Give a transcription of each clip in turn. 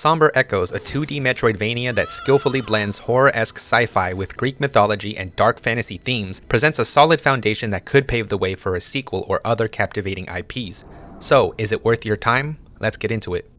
Somber Echoes, a 2D Metroidvania that skillfully blends horror-esque sci-fi with Greek mythology and dark fantasy themes, presents a solid foundation that could pave the way for a sequel or other captivating IPs. So, is it worth your time? Let's get into it.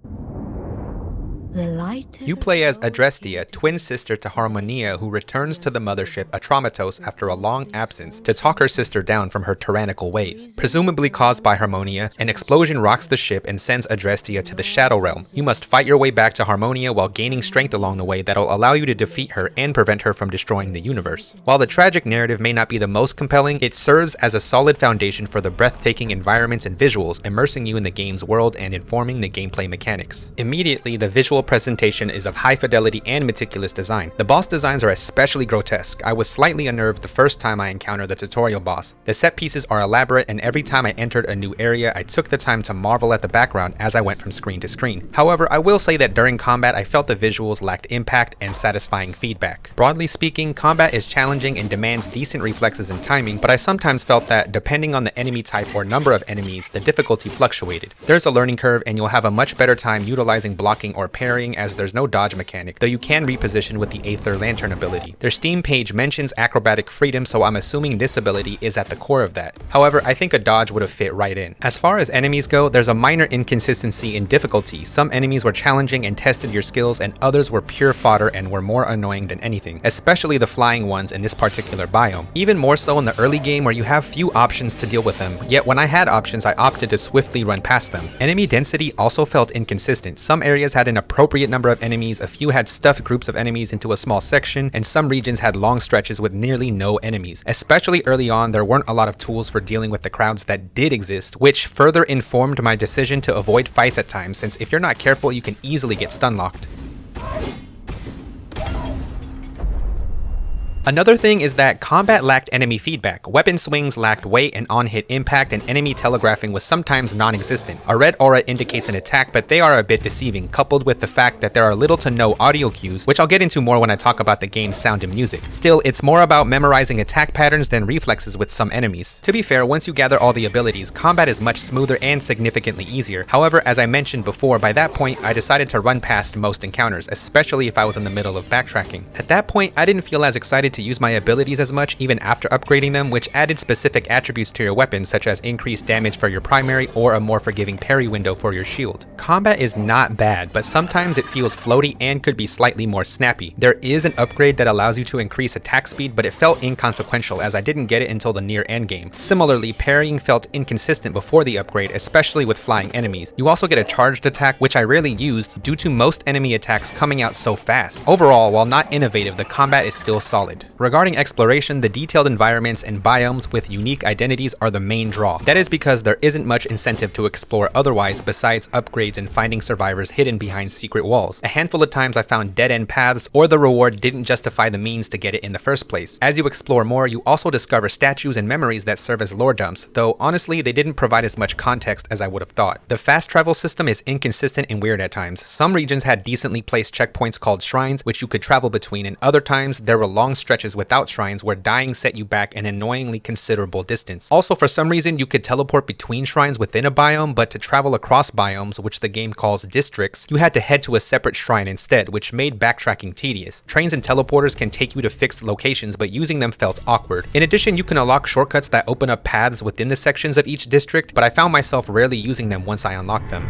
You play as Adrestia, twin sister to Harmonia, who returns to the mothership Atromitos after a long absence to talk her sister down from her tyrannical ways. Presumably caused by Harmonia, an explosion rocks the ship and sends Adrestia to the Shadow Realm. You must fight your way back to Harmonia while gaining strength along the way that'll allow you to defeat her and prevent her from destroying the universe. While the tragic narrative may not be the most compelling, it serves as a solid foundation for the breathtaking environments and visuals, immersing you in the game's world and informing the gameplay mechanics. Immediately, the visual presentation is of high fidelity and meticulous design. The boss designs are especially grotesque. I was slightly unnerved the first time I encountered the tutorial boss. The set pieces are elaborate, and every time I entered a new area, I took the time to marvel at the background as I went from screen to screen. However, I will say that during combat, I felt the visuals lacked impact and satisfying feedback. Broadly speaking, combat is challenging and demands decent reflexes and timing, but I sometimes felt that, depending on the enemy type or number of enemies, the difficulty fluctuated. There's a learning curve, and you'll have a much better time utilizing blocking or parrying, as there's no dodge mechanic, though you can reposition with the Aether Lantern ability. Their Steam page mentions acrobatic freedom, so I'm assuming this ability is at the core of that. However, I think a dodge would have fit right in. As far as enemies go, there's a minor inconsistency in difficulty. Some enemies were challenging and tested your skills, and others were pure fodder and were more annoying than anything, especially the flying ones in this particular biome. Even more so in the early game where you have few options to deal with them, yet when I had options I opted to swiftly run past them. Enemy density also felt inconsistent. Some areas had an appropriate number of enemies, a few had stuffed groups of enemies into a small section, and some regions had long stretches with nearly no enemies. Especially early on, there weren't a lot of tools for dealing with the crowds that did exist, which further informed my decision to avoid fights at times, since if you're not careful, you can easily get stun locked. Another thing is that combat lacked enemy feedback. Weapon swings lacked weight and on-hit impact, and enemy telegraphing was sometimes non-existent. A red aura indicates an attack, but they are a bit deceiving, coupled with the fact that there are little to no audio cues, which I'll get into more when I talk about the game's sound and music. Still, it's more about memorizing attack patterns than reflexes with some enemies. To be fair, once you gather all the abilities, combat is much smoother and significantly easier. However, as I mentioned before, by that point, I decided to run past most encounters, especially if I was in the middle of backtracking. At that point, I didn't feel as excited to use my abilities as much even after upgrading them, which added specific attributes to your weapon, such as increased damage for your primary or a more forgiving parry window for your shield. Combat is not bad, but sometimes it feels floaty and could be slightly more snappy. There is an upgrade that allows you to increase attack speed, but it felt inconsequential as I didn't get it until the near end game. Similarly, parrying felt inconsistent before the upgrade, especially with flying enemies. You also get a charged attack, which I rarely used due to most enemy attacks coming out so fast. Overall, while not innovative, the combat is still solid. Regarding exploration, the detailed environments and biomes with unique identities are the main draw. That is because there isn't much incentive to explore otherwise besides upgrades and finding survivors hidden behind secret walls. A handful of times I found dead-end paths, or the reward didn't justify the means to get it in the first place. As you explore more, you also discover statues and memories that serve as lore dumps, though honestly they didn't provide as much context as I would have thought. The fast travel system is inconsistent and weird at times. Some regions had decently placed checkpoints called shrines which you could travel between, and other times there were long stretches without shrines where dying set you back an annoyingly considerable distance. Also, for some reason, you could teleport between shrines within a biome, but to travel across biomes, which the game calls districts, you had to head to a separate shrine instead, which made backtracking tedious. Trains and teleporters can take you to fixed locations, but using them felt awkward. In addition, you can unlock shortcuts that open up paths within the sections of each district, but I found myself rarely using them once I unlocked them.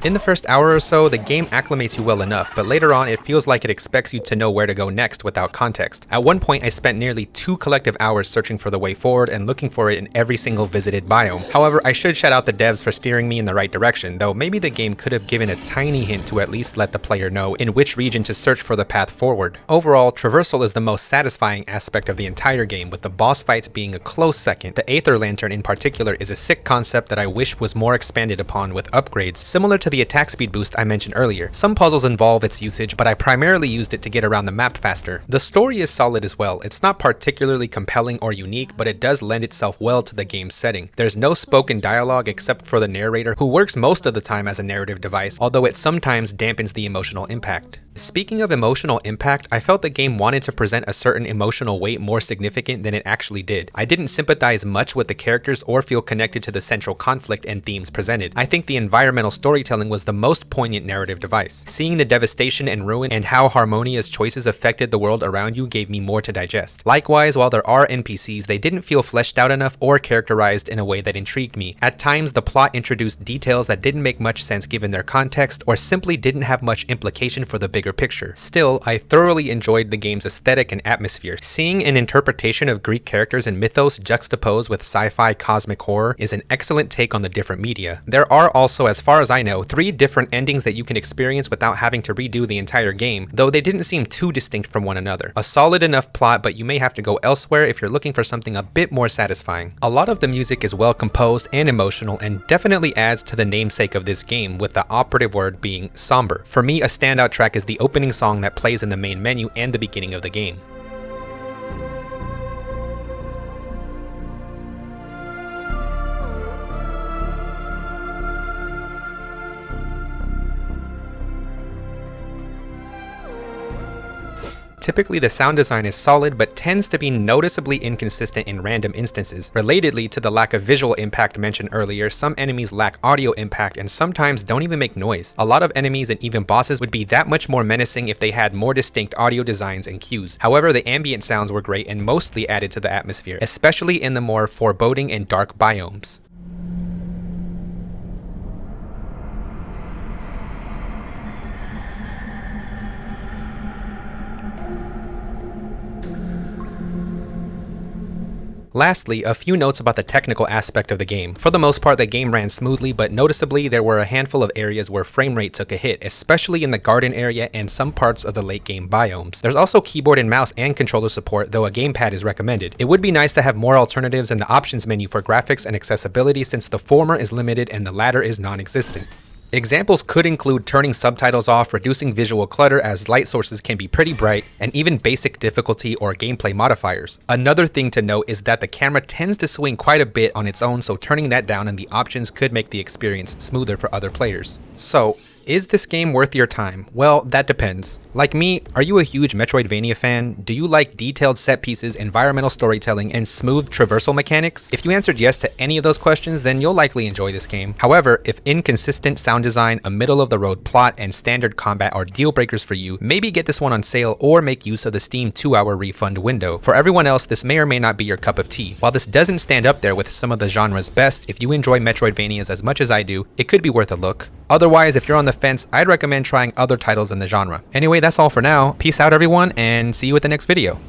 In the first hour or so, the game acclimates you well enough, but later on it feels like it expects you to know where to go next without context. At one point, I spent nearly 2 collective hours searching for the way forward and looking for it in every single visited biome. However, I should shout out the devs for steering me in the right direction, though maybe the game could have given a tiny hint to at least let the player know in which region to search for the path forward. Overall, traversal is the most satisfying aspect of the entire game, with the boss fights being a close second. The Aether Lantern in particular is a sick concept that I wish was more expanded upon with upgrades, similar to the attack speed boost I mentioned earlier. Some puzzles involve its usage, but I primarily used it to get around the map faster. The story is solid as well. It's not particularly compelling or unique, but it does lend itself well to the game's setting. There's no spoken dialogue except for the narrator, who works most of the time as a narrative device, although it sometimes dampens the emotional impact. Speaking of emotional impact, I felt the game wanted to present a certain emotional weight more significant than it actually did. I didn't sympathize much with the characters or feel connected to the central conflict and themes presented. I think the environmental storytelling storytelling was the most poignant narrative device. Seeing the devastation and ruin and how harmonious choices affected the world around you gave me more to digest. Likewise, while there are NPCs, they didn't feel fleshed out enough or characterized in a way that intrigued me. At times, the plot introduced details that didn't make much sense given their context, or simply didn't have much implication for the bigger picture. Still, I thoroughly enjoyed the game's aesthetic and atmosphere. Seeing an interpretation of Greek characters and mythos juxtaposed with sci-fi cosmic horror is an excellent take on the different media. There are also, as far as I know, 3 different endings that you can experience without having to redo the entire game, though they didn't seem too distinct from one another. A solid enough plot, but you may have to go elsewhere if you're looking for something a bit more satisfying. A lot of the music is well composed and emotional, and definitely adds to the namesake of this game, with the operative word being somber. For me, a standout track is the opening song that plays in the main menu and the beginning of the game. Typically, the sound design is solid, but tends to be noticeably inconsistent in random instances. Relatedly to the lack of visual impact mentioned earlier, some enemies lack audio impact and sometimes don't even make noise. A lot of enemies and even bosses would be that much more menacing if they had more distinct audio designs and cues. However, the ambient sounds were great and mostly added to the atmosphere, especially in the more foreboding and dark biomes. Lastly, a few notes about the technical aspect of the game. For the most part, the game ran smoothly, but noticeably there were a handful of areas where frame rate took a hit, especially in the garden area and some parts of the late game biomes. There's also keyboard and mouse and controller support, though a gamepad is recommended. It would be nice to have more alternatives in the options menu for graphics and accessibility, since the former is limited and the latter is non-existent. Examples could include turning subtitles off, reducing visual clutter as light sources can be pretty bright, and even basic difficulty or gameplay modifiers. Another thing to note is that the camera tends to swing quite a bit on its own, so turning that down in the options could make the experience smoother for other players. So, is this game worth your time? Well, that depends. Like me, are you a huge Metroidvania fan? Do you like detailed set pieces, environmental storytelling, and smooth traversal mechanics? If you answered yes to any of those questions, then you'll likely enjoy this game. However, if inconsistent sound design, a middle-of-the-road plot, and standard combat are deal breakers for you, maybe get this one on sale or make use of the Steam 2-hour refund window. For everyone else, this may or may not be your cup of tea. While this doesn't stand up there with some of the genre's best, if you enjoy Metroidvanias as much as I do, it could be worth a look. Otherwise, if you're on the fence, I'd recommend trying other titles in the genre. Anyway, that's all for now. Peace out everyone, and see you at the next video.